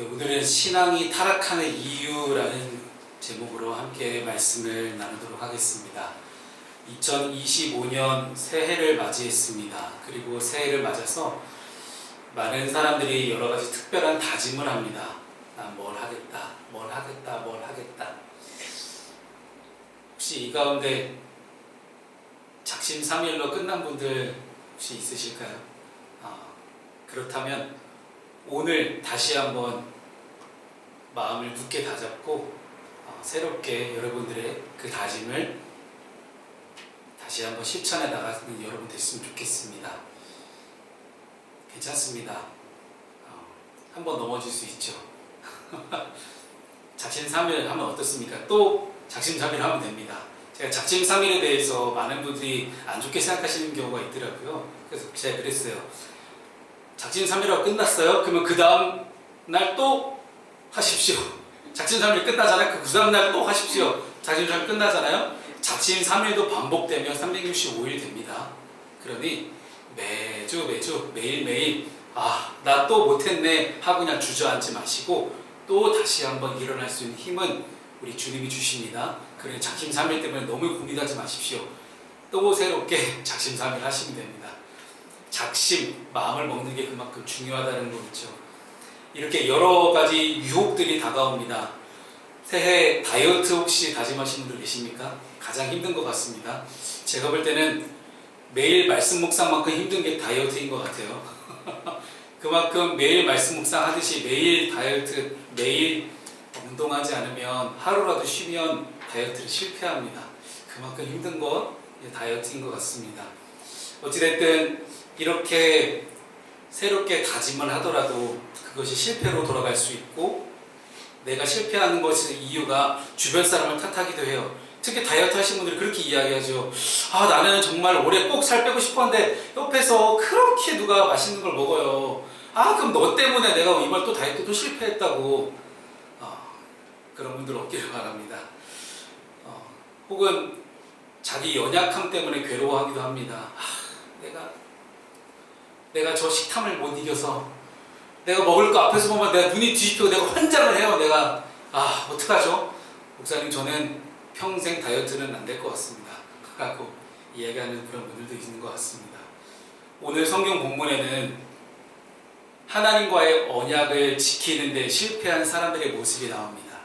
네, 오늘은 신앙이 타락하는 이유라는 제목으로 함께 말씀을 나누도록 하겠습니다. 2025년 새해를 맞이했습니다. 그리고 새해를 맞아서 많은 사람들이 여러 가지 특별한 다짐을 합니다. 난 뭘 하겠다, 뭘 하겠다, 뭘 하겠다. 혹시 이 가운데 작심삼일로 끝난 분들 혹시 있으실까요? 그렇다면 오늘 다시 한번 마음을 굳게 다잡고 새롭게 여러분들의 그 다짐을 다시 한번 실천해 나가는 여러분 됐으면 좋겠습니다. 괜찮습니다. 한번 넘어질 수 있죠. 작심삼일 하면 어떻습니까? 또 작심삼일 하면 됩니다. 제가 작심삼일에 대해서 많은 분들이 안 좋게 생각하시는 경우가 있더라고요. 그래서 제가 그랬어요. 작심삼일하고 끝났어요? 그러면 그 다음 날 또 하십시오. 작심삼일 끝나잖아요. 그 다음 날 또 하십시오. 작심삼일 끝나잖아요. 작심삼일도 반복되면 365일 됩니다. 그러니 매주 매일매일 나 또 못했네 하고 그냥 주저앉지 마시고 또 다시 한번 일어날 수 있는 힘은 우리 주님이 주십니다. 그러니 작심삼일 때문에 너무 고민하지 마십시오. 또 새롭게 작심삼일 하시면 됩니다. 작심, 마음을 먹는 게 그만큼 중요하다는 거겠죠. 이렇게 여러 가지 유혹들이 다가옵니다. 새해 다이어트 혹시 다짐하시는 분들 계십니까? 가장 힘든 것 같습니다. 제가 볼 때는 매일 말씀 묵상만큼 힘든 게 다이어트인 것 같아요. 그만큼 매일 말씀 묵상 하듯이 매일 다이어트, 매일 운동하지 않으면 하루라도 쉬면 다이어트를 실패합니다. 그만큼 힘든 건 다이어트인 것 같습니다. 어찌됐든 이렇게 새롭게 다짐을 하더라도 그것이 실패로 돌아갈 수 있고, 내가 실패하는 것의 이유가 주변 사람을 탓하기도 해요. 특히 다이어트 하시는 분들이 그렇게 이야기하죠. 나는 정말 올해 꼭 살 빼고 싶었는데 옆에서 그렇게 누가 맛있는 걸 먹어요. 그럼 너 때문에 내가 이번 또 다이어트 또 실패했다고. 그런 분들 없기를 바랍니다. 혹은 자기 연약함 때문에 괴로워하기도 합니다. 내가 저 식탐을 못 이겨서 내가 먹을 거 앞에서 보면 내가 눈이 뒤집히고 내가 환장을 해요. 내가 어떡하죠? 목사님, 저는 평생 다이어트는 안 될 것 같습니다 라고 이야기하는 그런 분들도 있는 것 같습니다. 오늘 성경 본문에는 하나님과의 언약을 지키는 데 실패한 사람들의 모습이 나옵니다.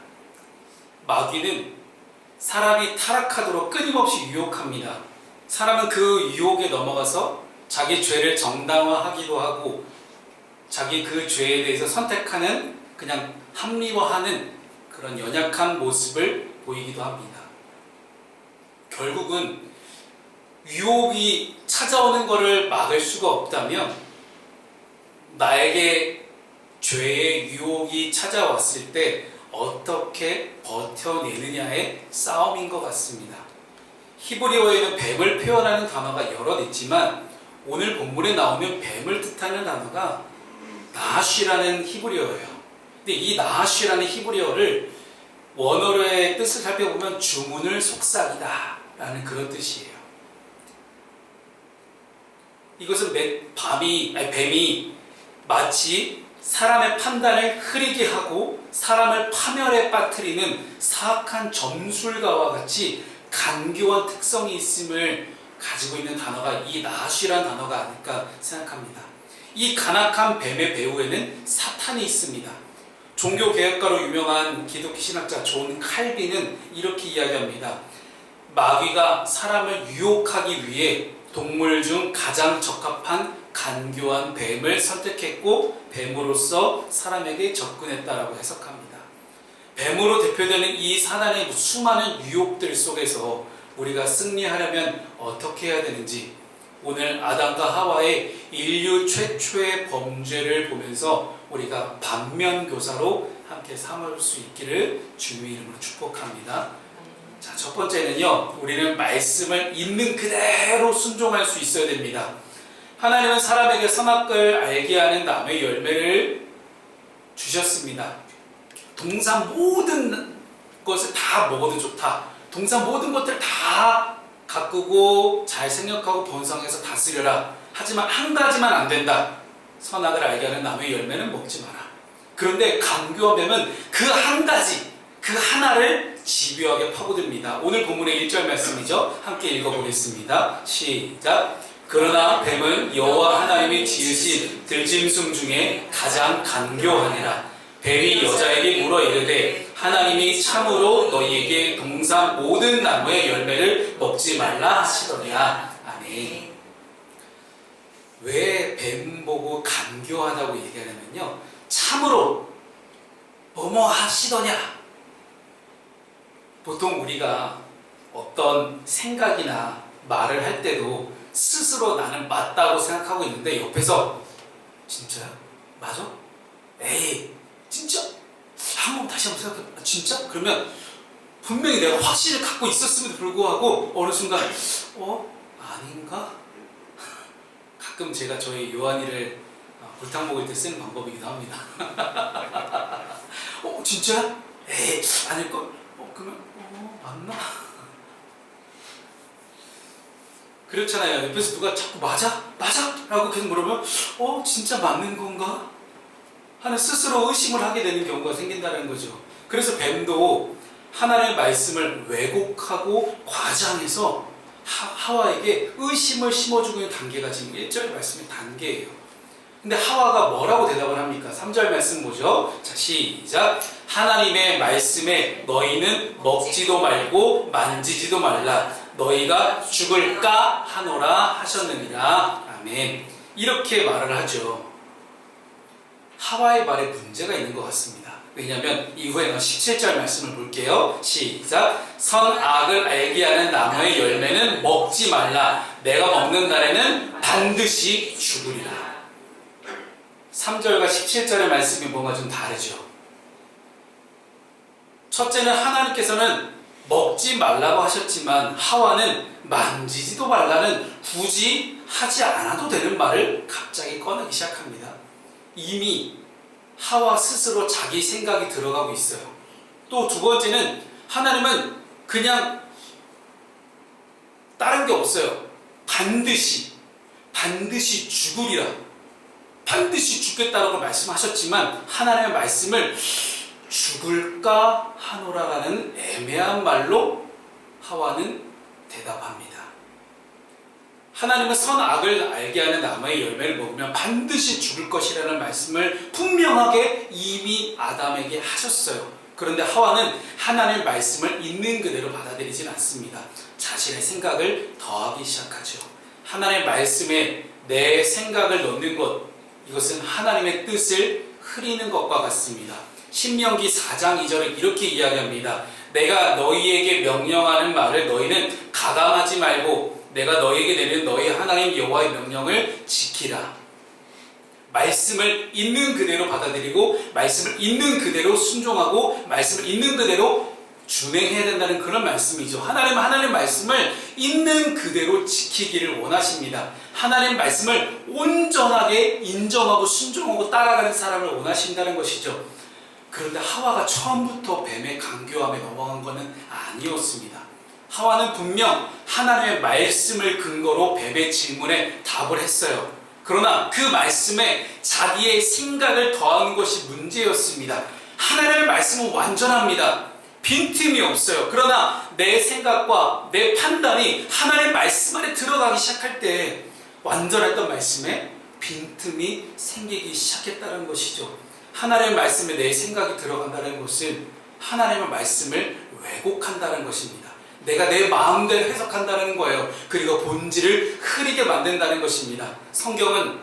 마귀는 사람이 타락하도록 끊임없이 유혹합니다. 사람은 그 유혹에 넘어가서 자기 죄를 정당화하기도 하고 자기 그 죄에 대해서 선택하는, 그냥 합리화하는 그런 연약한 모습을 보이기도 합니다. 결국은 유혹이 찾아오는 것을 막을 수가 없다면 나에게 죄의 유혹이 찾아왔을 때 어떻게 버텨내느냐의 싸움인 것 같습니다. 히브리어에는 뱀을 표현하는 단어가 여럿 있지만 오늘 본문에 나오는 뱀을 뜻하는 단어가 나하쉬라는 히브리어예요. 근데 이 나하쉬라는 히브리어를 원어의 뜻을 살펴보면 주문을 속삭이다 라는 그런 뜻이에요. 이것은 뱀이 마치 사람의 판단을 흐리게 하고 사람을 파멸에 빠뜨리는 사악한 점술가와 같이 간교한 특성이 있음을 가지고 있는 단어가 이 나하쉬라는 단어가 아닐까 생각합니다. 이 간악한 뱀의 배후에는 사탄이 있습니다. 종교개혁가로 유명한 기독교 신학자 존 칼빈은 이렇게 이야기합니다. 마귀가 사람을 유혹하기 위해 동물 중 가장 적합한 간교한 뱀을 선택했고 뱀으로서 사람에게 접근했다라고 해석합니다. 뱀으로 대표되는 이 사단의 수많은 유혹들 속에서 우리가 승리하려면 어떻게 해야 되는지 오늘 아담과 하와의 인류 최초의 범죄를 보면서 우리가 반면교사로 함께 삼을 수 있기를 주님의 이름으로 축복합니다. 자, 첫 번째는요, 우리는 말씀을 있는 그대로 순종할 수 있어야 됩니다. 하나님은 사람에게 선악을 알게 하는 나무의 열매를 주셨습니다. 동산 모든 것을 다 먹어도 좋다. 동산 모든 것들을 다 가꾸고 잘 생각하고 번성해서 다스려라. 하지만 한 가지만 안 된다. 선악을 알게 하는 나무의 열매는 먹지 마라. 그런데 간교한 뱀은 그 한 가지, 그 하나를 집요하게 파고듭니다. 오늘 본문의 1절 말씀이죠. 함께 읽어보겠습니다. 시작. 그러나 뱀은 여호와 하나님이 지으신 들짐승 중에 가장 간교하니라. 뱀이 여자에게 물어 이르되 하나님이 참으로 너희에게 동산 모든 나무의 열매를 먹지 말라 하시더냐. 아멘. 왜 뱀 보고 간교하다고 얘기하냐면요, 참으로 뭐뭐 하시더냐. 보통 우리가 어떤 생각이나 말을 할 때도 스스로 나는 맞다고 생각하고 있는데 옆에서 진짜요? 맞아? 에이 진짜? 다시 한번 생각해. 진짜? 그러면 분명히 내가 확신을 갖고 있었음에도 불구하고 어느 순간 아닌가? 가끔 제가 저희 요한이를 불탕 먹을 때 쓰는 방법이기도 합니다. 진짜? 에이 아닐걸? 그러면 맞나? 그렇잖아요. 옆에서 누가 자꾸 맞아? 라고 계속 물으면 진짜 맞는 건가? 하는 스스로 의심을 하게 되는 경우가 생긴다는 거죠. 그래서 뱀도 하나님의 말씀을 왜곡하고 과장해서 하와에게 의심을 심어주고 있는 단계가 지금 1절 말씀의 단계예요. 근데 하와가 뭐라고 대답을 합니까? 3절 말씀 보죠. 자, 시작. 하나님의 말씀에 너희는 먹지도 말고 만지지도 말라. 너희가 죽을까 하노라 하셨느니라. 아멘. 이렇게 말을 하죠. 하와의 말에 문제가 있는 것 같습니다. 왜냐하면 이후에는 17절 말씀을 볼게요. 시작. 선악을 알게 하는 나무의 열매는 먹지 말라. 내가 먹는 날에는 반드시 죽으리라. 3절과 17절의 말씀이 뭔가 좀 다르죠. 첫째는 하나님께서는 먹지 말라고 하셨지만 하와는 만지지도 말라는 굳이 하지 않아도 되는 말을 갑자기 꺼내기 시작합니다. 이미 하와 스스로 자기 생각이 들어가고 있어요. 또 두 번째는 하나님은 그냥 다른 게 없어요. 반드시 죽으리라. 반드시 죽겠다라고 말씀하셨지만 하나님의 말씀을 죽을까 하노라라는 애매한 말로 하와는 대답합니다. 하나님은 선악을 알게 하는 나무의 열매를 먹으면 반드시 죽을 것이라는 말씀을 분명하게 이미 아담에게 하셨어요. 그런데 하와는 하나님의 말씀을 있는 그대로 받아들이진 않습니다. 자신의 생각을 더하기 시작하죠. 하나님의 말씀에 내 생각을 넣는 것, 이것은 하나님의 뜻을 흐리는 것과 같습니다. 신명기 4장 2절은 이렇게 이야기합니다. 내가 너희에게 명령하는 말을 너희는 가감하지 말고 내가 너희에게 내린 너희 하나님 여호와의 명령을 지키라. 말씀을 있는 그대로 받아들이고 말씀을 있는 그대로 순종하고 말씀을 있는 그대로 준행해야 된다는 그런 말씀이죠. 하나님은 하나님 말씀을 있는 그대로 지키기를 원하십니다. 하나님 말씀을 온전하게 인정하고 순종하고 따라가는 사람을 원하신다는 것이죠. 그런데 하와가 처음부터 뱀의 간교함에 넘어간 것은 아니었습니다. 하와는 분명 하나님의 말씀을 근거로 뱀의 질문에 답을 했어요. 그러나 그 말씀에 자기의 생각을 더하는 것이 문제였습니다. 하나님의 말씀은 완전합니다. 빈틈이 없어요. 그러나 내 생각과 내 판단이 하나님의 말씀 안에 들어가기 시작할 때 완전했던 말씀에 빈틈이 생기기 시작했다는 것이죠. 하나님의 말씀에 내 생각이 들어간다는 것은 하나님의 말씀을 왜곡한다는 것입니다. 내가 내 마음대로 해석한다는 거예요. 그리고 본질을 흐리게 만든다는 것입니다. 성경은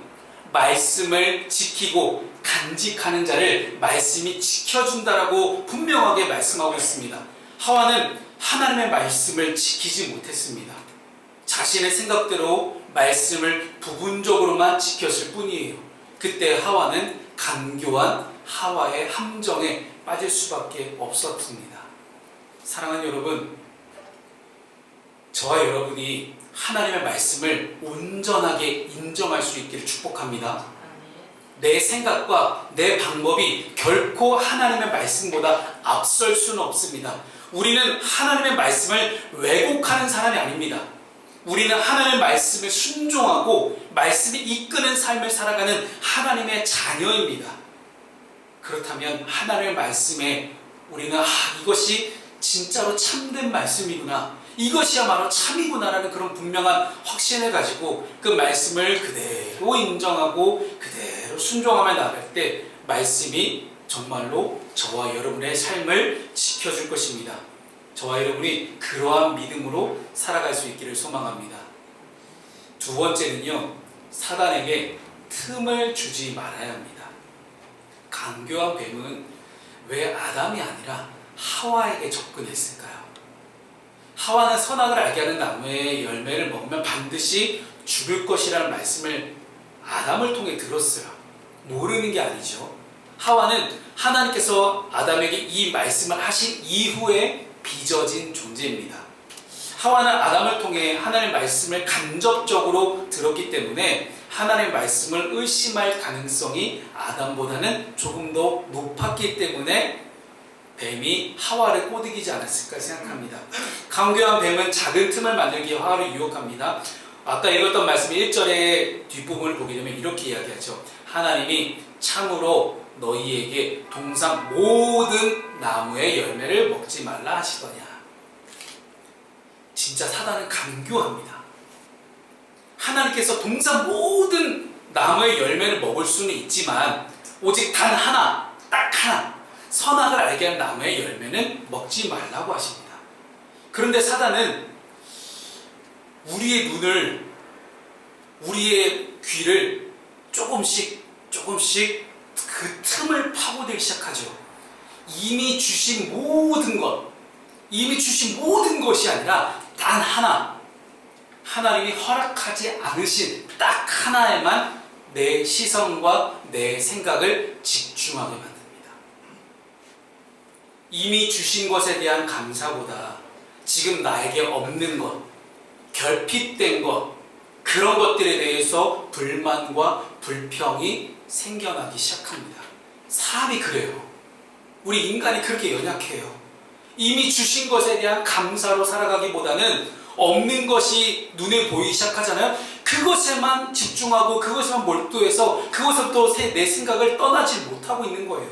말씀을 지키고 간직하는 자를 말씀이 지켜준다라고 분명하게 말씀하고 있습니다. 하와는 하나님의 말씀을 지키지 못했습니다. 자신의 생각대로 말씀을 부분적으로만 지켰을 뿐이에요. 그때 하와는 간교한 하와의 함정에 빠질 수밖에 없었습니다. 사랑하는 여러분, 저와 여러분이 하나님의 말씀을 온전하게 인정할 수 있기를 축복합니다. 내 생각과 내 방법이 결코 하나님의 말씀보다 앞설 수는 없습니다. 우리는 하나님의 말씀을 왜곡하는 사람이 아닙니다. 우리는 하나님의 말씀에 순종하고 말씀이 이끄는 삶을 살아가는 하나님의 자녀입니다. 그렇다면 하나님의 말씀에 우리는 이것이 진짜로 참된 말씀이구나, 이것이야말로 참이구나라는 그런 분명한 확신을 가지고 그 말씀을 그대로 인정하고 그대로 순종하며 나갈 때 말씀이 정말로 저와 여러분의 삶을 지켜줄 것입니다. 저와 여러분이 그러한 믿음으로 살아갈 수 있기를 소망합니다. 두 번째는요, 사단에게 틈을 주지 말아야 합니다. 강교한 뱀은 왜 아담이 아니라 하와에게 접근했을까요? 하와는 선악을 알게 하는 나무의 열매를 먹으면 반드시 죽을 것이라는 말씀을 아담을 통해 들었어요. 모르는 게 아니죠. 하와는 하나님께서 아담에게 이 말씀을 하신 이후에 빚어진 존재입니다. 하와는 아담을 통해 하나님의 말씀을 간접적으로 들었기 때문에 하나님의 말씀을 의심할 가능성이 아담보다는 조금 더 높았기 때문에 뱀이 하와를 꼬드기지 않았을까 생각합니다. 강교한 뱀은 작은 틈을 만들기 위해 하와를 유혹합니다. 아까 읽었던 말씀 1절의 뒷부분을 보게 되면 이렇게 이야기하죠. 하나님이 참으로 너희에게 동산 모든 나무의 열매를 먹지 말라 하시더냐. 진짜 사단은 강교합니다. 하나님께서 동산 모든 나무의 열매를 먹을 수는 있지만 오직 단 하나, 딱 하나, 선악을 알게 하는 나무의 열매는 먹지 말라고 하십니다. 그런데 사단은 우리의 눈을, 우리의 귀를 조금씩 그 틈을 파고들기 시작하죠. 이미 주신 모든 것이 아니라 단 하나, 하나님이 허락하지 않으신 딱 하나에만 내 시선과 내 생각을 집중하게 만듭니다. 이미 주신 것에 대한 감사보다 지금 나에게 없는 것, 결핍된 것, 그런 것들에 대해서 불만과 불평이 생겨나기 시작합니다. 사람이 그래요. 우리 인간이 그렇게 연약해요. 이미 주신 것에 대한 감사로 살아가기보다는 없는 것이 눈에 보이기 시작하잖아요. 그것에만 집중하고 그것에만 몰두해서 그것으로부터 내 생각을 떠나지 못하고 있는 거예요.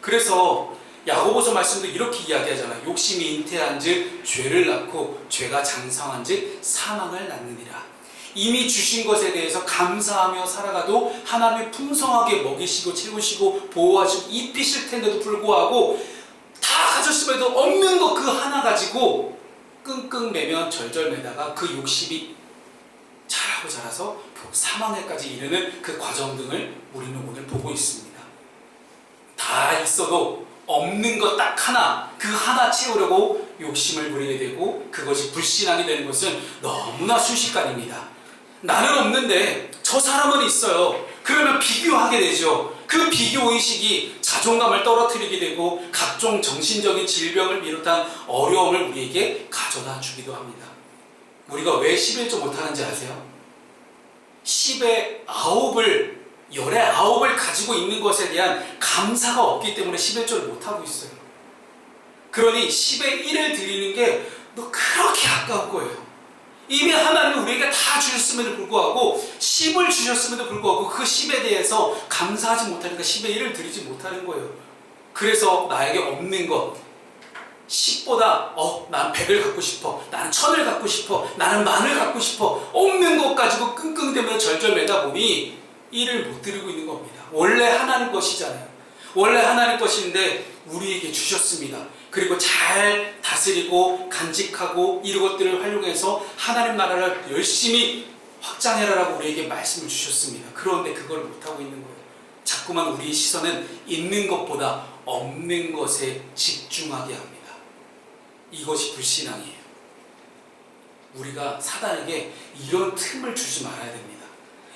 그래서 야고보서 말씀도 이렇게 이야기하잖아요. 욕심이 잉태한 즉 죄를 낳고 죄가 장성한 즉 사망을 낳느니라. 이미 주신 것에 대해서 감사하며 살아가도 하나님이 풍성하게 먹이시고 채우시고 보호하시고 입히실 텐데도 불구하고 다 가졌음에도 없는 것 그 하나 가지고 끙끙 매며 절절 매다가 그 욕심이 자라서 사망에까지 이르는 그 과정 등을 우리는 오늘 보고 있습니다. 다 있어도 없는 것 딱 하나, 그 하나 채우려고 욕심을 부리게 되고 그것이 불신하게 되는 것은 너무나 순식간입니다. 나는 없는데 저 사람은 있어요. 그러면 비교하게 되죠. 그 비교의식이 자존감을 떨어뜨리게 되고 각종 정신적인 질병을 비롯한 어려움을 우리에게 가져다 주기도 합니다. 우리가 왜 11조 못하는지 아세요? 10의 9을, 열의 9을 가지고 있는 것에 대한 감사가 없기 때문에 11조를 못하고 있어요. 그러니 10의 1을 드리는 게 너 그렇게 아까운 거예요. 이미 하나님이 우리에게 다 주셨음에도 불구하고 10을 주셨음에도 불구하고 그 10에 대해서 감사하지 못하니까 10의 1을 드리지 못하는 거예요. 그래서 나에게 없는 것 10보다 난 100을 갖고 싶어, 나는 1000을 갖고 싶어, 나는 10,000을 갖고 싶어, 없는 것 가지고 끙끙대며 절절매다 보니 1을 못 드리고 있는 겁니다. 원래 하나님 것이잖아요. 원래 하나님 것인데 우리에게 주셨습니다. 그리고 잘 다스리고 간직하고 이런 것들을 활용해서 하나님 나라를 열심히 확장해라라고 우리에게 말씀을 주셨습니다. 그런데 그걸 못하고 있는 거예요. 자꾸만 우리의 시선은 있는 것보다 없는 것에 집중하게 합니다. 이것이 불신앙이에요. 우리가 사단에게 이런 틈을 주지 말아야 됩니다.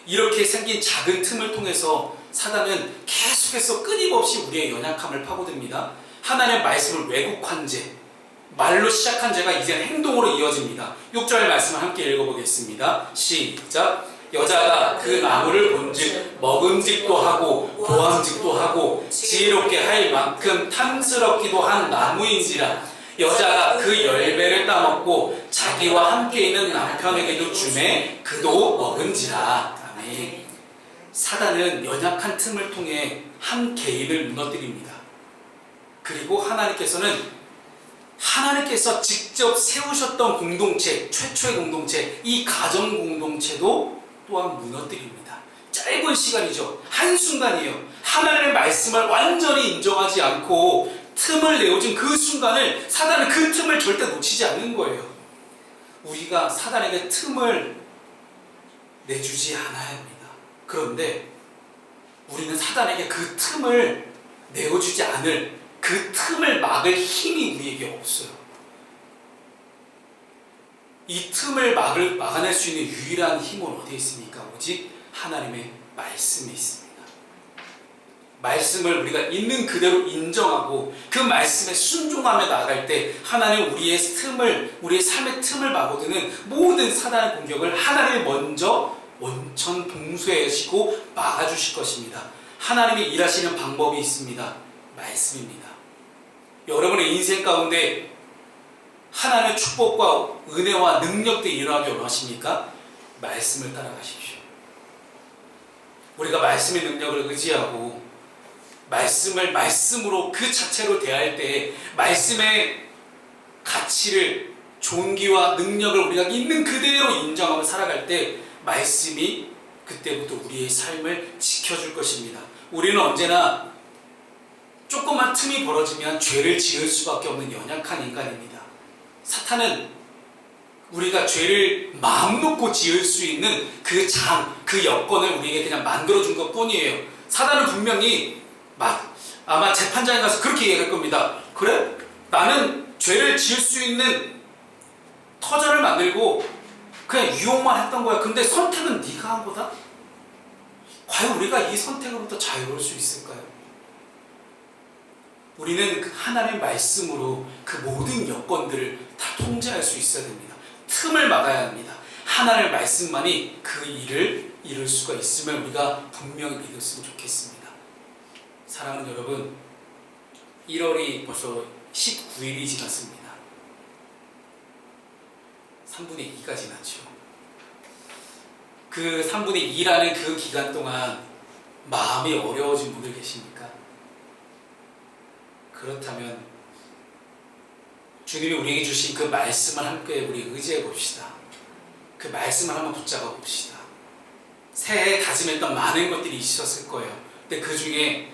이렇게 생긴 작은 틈을 통해서 사단은 계속해서 끊임없이 우리의 연약함을 파고듭니다. 하나님의 말씀을 왜곡한 죄, 말로 시작한 죄가 이제 행동으로 이어집니다. 6절 말씀을 함께 읽어보겠습니다. 시작. 여자가 그 나무를 본즉 먹음직도 하고 보암직도 하고 지혜롭게 할 만큼 탐스럽기도 한 나무인지라. 여자가 그 열매를 따먹고 자기와 함께 있는 남편에게도 주매 그도 먹은지라. 아멘. 사단은 연약한 틈을 통해 한 개인을 무너뜨립니다. 그리고 하나님께서 직접 세우셨던 공동체, 최초의 공동체, 이 가정 공동체도 또한 무너뜨립니다. 짧은 시간이죠. 한순간이에요. 하나님의 말씀을 완전히 인정하지 않고 틈을 내어준 그 순간을 사단은 그 틈을 절대 놓치지 않는 거예요. 우리가 사단에게 틈을 내주지 않아야 합니다. 그런데 우리는 사단에게 그 틈을 내어주지 않을, 그 틈을 막을 힘이 우리에게 없어요. 이 틈을 막아낼 수 있는 유일한 힘은 어디에 있습니까? 오직 하나님의 말씀에 있습니다. 말씀을 우리가 있는 그대로 인정하고 그 말씀에 순종하며 나아갈 때 하나님 우리의 삶의 틈을 막아두는 모든 사단의 공격을 하나님이 먼저 원천 봉쇄하시고 막아주실 것입니다. 하나님이 일하시는 방법이 있습니다. 말씀입니다. 여러분의 인생 가운데 하나님의 축복과 은혜와 능력들이 일어나기 원하십니까? 말씀을 따라가십시오. 우리가 말씀의 능력을 의지하고 말씀으로 그 자체로 대할 때 말씀의 가치를, 존귀와 능력을 우리가 있는 그대로 인정하며 살아갈 때 말씀이 그때부터 우리의 삶을 지켜줄 것입니다. 우리는 언제나 조그만 틈이 벌어지면 죄를 지을 수밖에 없는 연약한 인간입니다. 사탄은 우리가 죄를 마음 놓고 지을 수 있는 그 여건을 우리에게 그냥 만들어준 것 뿐이에요. 사단은 분명히 아마 재판장에 가서 그렇게 얘기할 겁니다. 그래? 나는 죄를 지을 수 있는 터전을 만들고 그냥 유혹만 했던 거야. 근데 선택은 네가 한 거다? 과연 우리가 이 선택으로부터 자유로울 수 있을까요? 우리는 그 하나님의 말씀으로 그 모든 여건들을 다 통제할 수 있어야 됩니다. 틈을 막아야 합니다. 하나님의 말씀만이 그 일을 이룰 수가 있음을 우리가 분명히 믿었으면 좋겠습니다. 사랑하는 여러분, 1월이 벌써 19일이 지났습니다. 3분의 2가 지났죠. 그 3분의 2라는 그 기간 동안 마음이 어려워진 분들 계십니까? 그렇다면 주님이 우리에게 주신 그 말씀을 함께 우리 의지해 봅시다. 그 말씀을 한번 붙잡아 봅시다. 새해에 다짐했던 많은 것들이 있었을 거예요. 근데 그 중에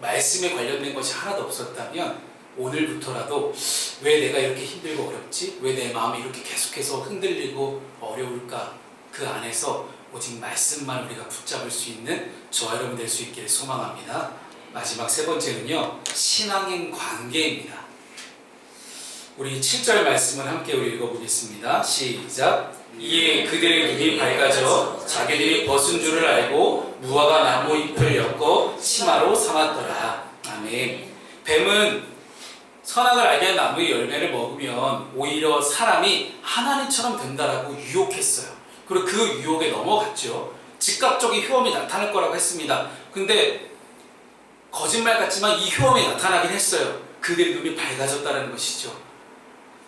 말씀에 관련된 것이 하나도 없었다면 오늘부터라도 왜 내가 이렇게 힘들고 어렵지? 왜 내 마음이 이렇게 계속해서 흔들리고 어려울까? 그 안에서 오직 말씀만 우리가 붙잡을 수 있는 저와 여러분 될 수 있기를 소망합니다. 마지막 세 번째는요, 신앙인 관계입니다. 우리 7절 말씀을 함께 우리 읽어보겠습니다. 시작. 이에 그들의 눈이 밝아져 자기들이 벗은 줄을 알고 무화과 나무 잎을 엮어 치마로 삼았더라. 아멘. 뱀은 선악을 알게 한 나무의 열매를 먹으면 오히려 사람이 하나님처럼 된다라고 유혹했어요. 그리고 그 유혹에 넘어갔죠. 즉각적인 효험이 나타날 거라고 했습니다. 근데 거짓말 같지만 이 효험이 나타나긴 했어요. 그들의 눈이 밝아졌다는 것이죠.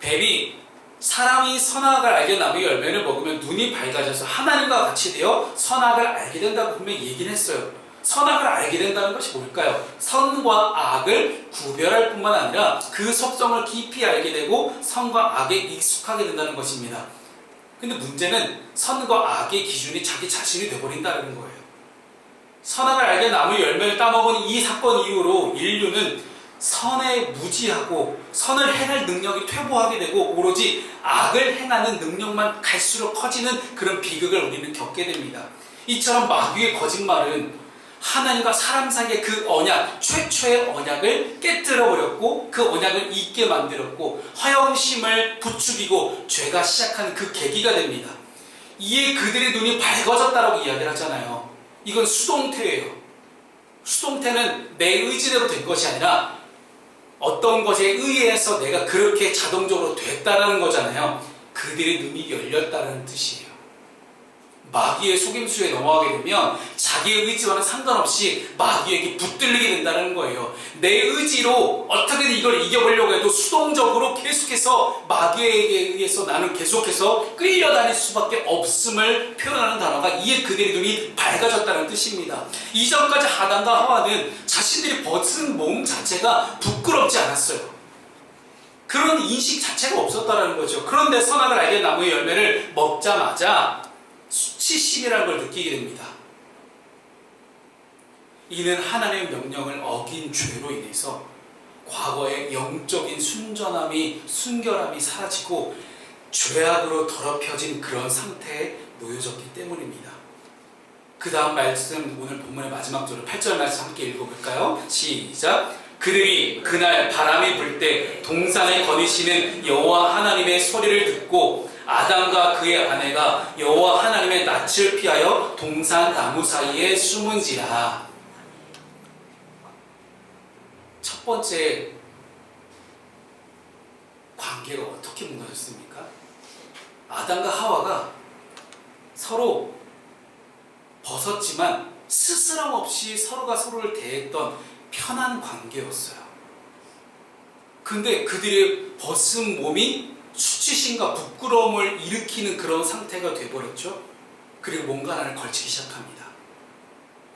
뱀이 사람이 선악을 알게 한 나무의 열매를 먹으면 눈이 밝아져서 하나님과 같이 되어 선악을 알게 된다고 분명히 얘기는 했어요. 선악을 알게 된다는 것이 뭘까요? 선과 악을 구별할 뿐만 아니라 그 속성을 깊이 알게 되고 선과 악에 익숙하게 된다는 것입니다. 근데 문제는 선과 악의 기준이 자기 자신이 되어버린다는 거예요. 선악을 알게 한 나무의 열매를 따먹은 이 사건 이후로 인류는 선에 무지하고 선을 행할 능력이 퇴보하게 되고 오로지 악을 행하는 능력만 갈수록 커지는 그런 비극을 우리는 겪게 됩니다. 이처럼 마귀의 거짓말은 하나님과 사람 사이의 그 언약, 최초의 언약을 깨뜨려버렸고 그 언약을 잊게 만들었고 허영심을 부추기고 죄가 시작하는 그 계기가 됩니다. 이에 그들의 눈이 밝아졌다라고 이야기를 하잖아요. 이건 수동태예요. 수동태는 내 의지대로 된 것이 아니라 어떤 것에 의해서 내가 그렇게 자동적으로 됐다라는 거잖아요. 그들의 눈이 열렸다는 뜻이에요. 마귀의 속임수에 넘어가게 되면 자기의 의지와는 상관없이 마귀에게 붙들리게 된다는 거예요. 내 의지로 어떻게든 이걸 이겨보려고 해도 수동적으로 계속해서 마귀에게 의해서 나는 계속해서 끌려다닐 수밖에 없음을 표현하는 단어가 이에 그들의 눈이 밝아졌다는 뜻입니다. 이전까지 아담과 하와는 자신들이 벗은 몸 자체가 부끄럽지 않았어요. 그런 인식 자체가 없었다는 거죠. 그런데 선악을 알게 나무의 열매를 먹자마자 수치심이라는 걸 느끼게 됩니다. 이는 하나님의 명령을 어긴 죄로 인해서 과거의 영적인 순결함이 사라지고 죄악으로 더럽혀진 그런 상태에 놓여졌기 때문입니다. 그 다음 말씀, 오늘 본문의 마지막 절을 8절 말씀 함께 읽어볼까요? 시작! 그들이 그날 바람이 불 때 동산에 거니시는 여호와 하나님의 소리를 듣고 아담과 그의 아내가 여호와 하나님의 낯을 피하여 동산 나무 사이에 숨은지라. 첫 번째 관계가 어떻게 무너졌습니까? 아담과 하와가 서로 벗었지만 스스럼 없이 서로가 서로를 대했던 편한 관계였어요. 근데 그들의 벗은 몸이 수치심과 부끄러움을 일으키는 그런 상태가 되어버렸죠. 그리고 뭔가 나를 걸치기 시작합니다.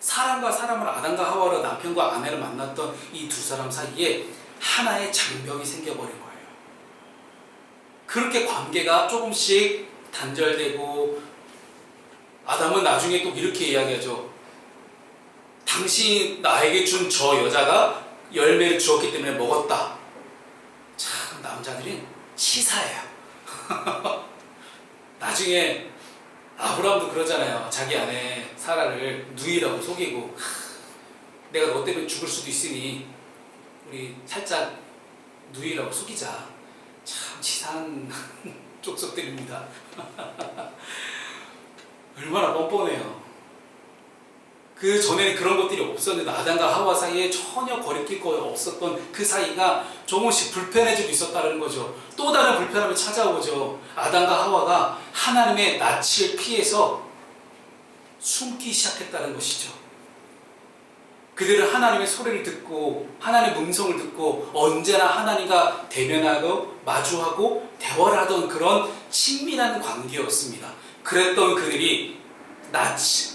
사람과 사람을, 아담과 하와로 남편과 아내를 만났던 이 두 사람 사이에 하나의 장벽이 생겨버린 거예요. 그렇게 관계가 조금씩 단절되고, 아담은 나중에 또 이렇게 이야기하죠. 당신이 나에게 준 저 여자가 열매를 주었기 때문에 먹었다. 참, 남자들이 치사해요. 나중에 아브라함도 그러잖아요. 자기 아내 사라를 누이라고 속이고, 내가 너 때문에 죽을 수도 있으니 우리 살짝 누이라고 속이자. 참 치사한 족속들입니다. 얼마나 뻔뻔해요. 그 전에는 그런 것들이 없었는데 아담과 하와 사이에 전혀 거리낄 거 없었던 그 사이가 조금씩 불편해지고 있었다는 거죠. 또 다른 불편함이 찾아오죠. 아담과 하와가 하나님의 낯을 피해서 숨기 시작했다는 것이죠. 그들은 하나님의 소리를 듣고 하나님의 음성을 듣고 언제나 하나님과 대면하고 마주하고 대화를 하던 그런 친밀한 관계였습니다. 그랬던 그들이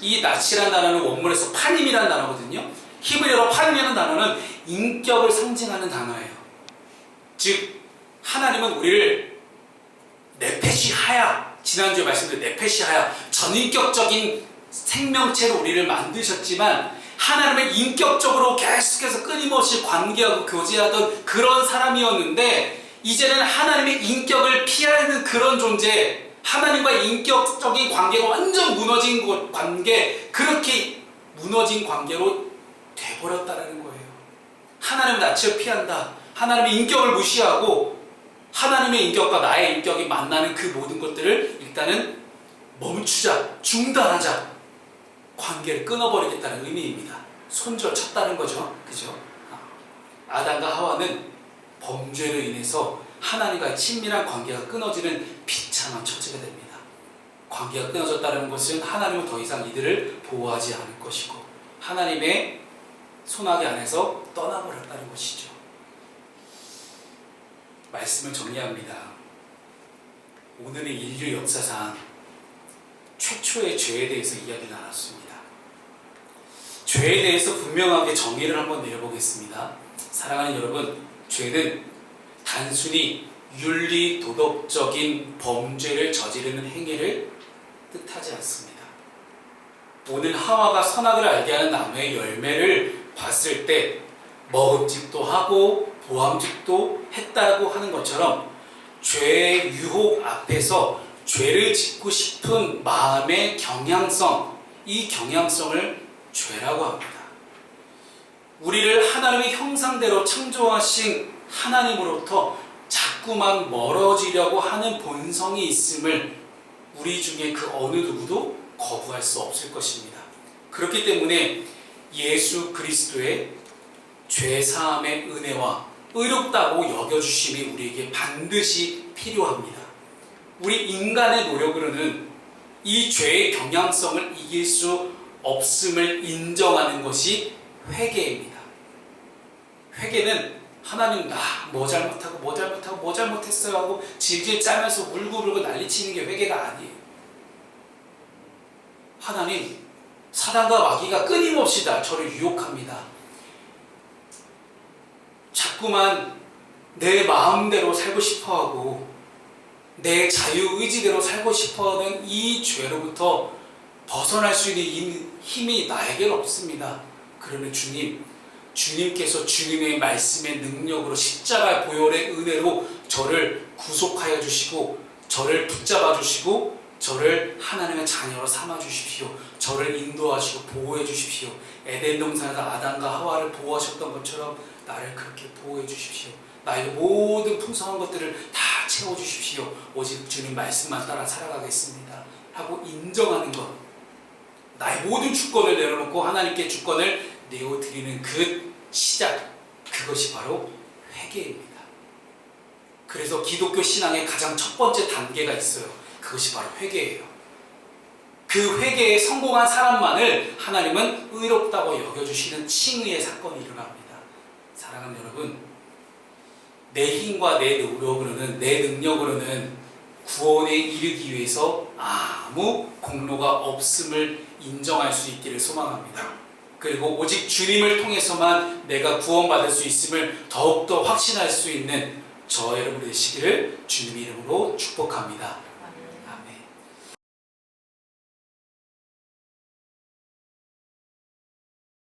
이 낯이라는 단어는 원문에서 파님이라는 단어거든요. 히브리어로 파님이라는 단어는 인격을 상징하는 단어예요. 즉 하나님은 우리를 네페시 하야, 지난주에 말씀드린 네페시 하야, 전인격적인 생명체로 우리를 만드셨지만 하나님은 인격적으로 계속해서 끊임없이 관계하고 교제하던 그런 사람이었는데, 이제는 하나님의 인격을 피하는 그런 존재, 하나님과의 인격적인 관계가 완전 무너진 관계, 그렇게 무너진 관계로 돼버렸다는 거예요. 하나님의 낯을 피한다. 하나님의 인격을 무시하고 하나님의 인격과 나의 인격이 만나는 그 모든 것들을 일단은 멈추자, 중단하자, 관계를 끊어버리겠다는 의미입니다. 손절 쳤다는 거죠. 그죠? 아담과 하와는 범죄로 인해서 하나님과의 친밀한 관계가 끊어지는 비참한 처지가 됩니다. 관계가 끊어졌다는 것은 하나님은 더 이상 이들을 보호하지 않을 것이고 하나님의 손아귀 안에서 떠나버렸다는 것이죠. 말씀을 정리합니다. 오늘의 인류 역사상 최초의 죄에 대해서 이야기 나눴습니다. 죄에 대해서 분명하게 정의를 한번 내려보겠습니다. 사랑하는 여러분, 죄는 단순히 윤리 도덕적인 범죄를 저지르는 행위를 뜻하지 않습니다. 오늘 하와가 선악을 알게 하는 나무의 열매를 봤을 때 먹음직도 하고 보암직도 했다고 하는 것처럼 죄의 유혹 앞에서 죄를 짓고 싶은 마음의 경향성, 이 경향성을 죄라고 합니다. 우리를 하나님의 형상대로 창조하신 하나님으로부터 자꾸만 멀어지려고 하는 본성이 있음을 우리 중에 그 어느 누구도 거부할 수 없을 것입니다. 그렇기 때문에 예수 그리스도의 죄사함의 은혜와 의롭다고 여겨주심이 우리에게 반드시 필요합니다. 우리 인간의 노력으로는 이 죄의 경향성을 이길 수 없음을 인정하는 것이 회개입니다. 회개는 하나님 나 뭐 잘못했어요 하고 질질 짜면서 울고 난리치는 게 회개가 아니에요. 하나님, 사단과 마귀가 끊임없이 저를 유혹합니다. 자꾸만 내 마음대로 살고 싶어하고 내 자유의지대로 살고 싶어하는 이 죄로부터 벗어날 수 있는 힘이 나에게는 없습니다. 그러면 주님께서 주님의 말씀의 능력으로 십자가 보혈의 은혜로 저를 구속하여 주시고 저를 붙잡아 주시고 저를 하나님의 자녀로 삼아 주십시오. 저를 인도하시고 보호해 주십시오. 에덴 동산에서 아담과 하와를 보호하셨던 것처럼 나를 그렇게 보호해 주십시오. 나의 모든 풍성한 것들을 다 채워 주십시오. 오직 주님 말씀만 따라 살아가겠습니다 하고 인정하는 것, 나의 모든 주권을 내려놓고 하나님께 주권을 내어드리는 그 시작, 그것이 바로 회개입니다. 그래서 기독교 신앙의 가장 첫 번째 단계가 있어요. 그것이 바로 회개예요. 그 회개에 성공한 사람만을 하나님은 의롭다고 여겨주시는 칭의의 사건이 일어납니다. 사랑하는 여러분, 내 힘과 내 노력으로는, 내 능력으로는 구원에 이르기 위해서 아무 공로가 없음을 인정할 수 있기를 소망합니다. 그리고 오직 주님을 통해서만 내가 구원받을 수 있음을 더욱더 확신할 수 있는 저 여러분 되시기를 주님의 이름으로 축복합니다.